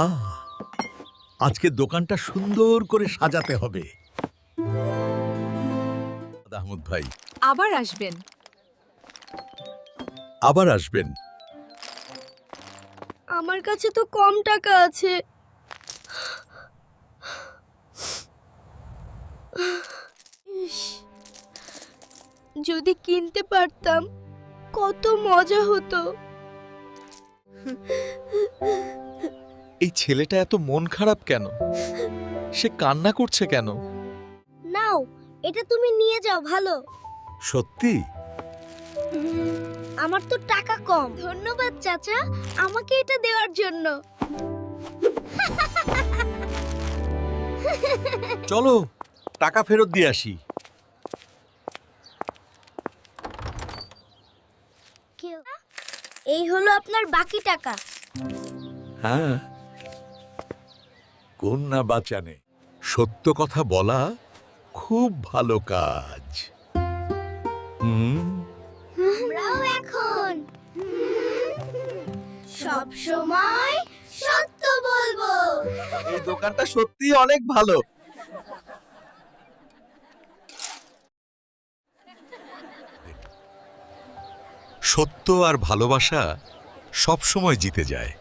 আহা, আজকে দোকানটা সুন্দর করে সাজাতে হবে। আহমদ ভাই আবার আসবেন। আবার আসবেন। আমার কাছে তো কম টাকা আছে। ইস, যদি কিনতে পারতাম কত মজা হতো। এই ছেলেটা এত মন খারাপ কেন? সে কান্না করছে কেন? নাও, এটা তুমি নিয়ে যাও। ভালো। সত্যি? আমার তো টাকা কম। ধন্যবাদ চাচা, আমাকে এটা দেওয়ার জন্য। চলো টাকা ফেরত দিয়ে আসি। এই হলো আপনার বাকি টাকা। হ্যাঁ, কোন না বাঁচানে, সত্য কথা বলা খুব ভালো কাজ। আমরাও এখন সব সময় সত্য বলবো। এই দোকানটা সত্যি অনেক ভালো। সত্য আর ভালোবাসা সব সময় জিতে যায়।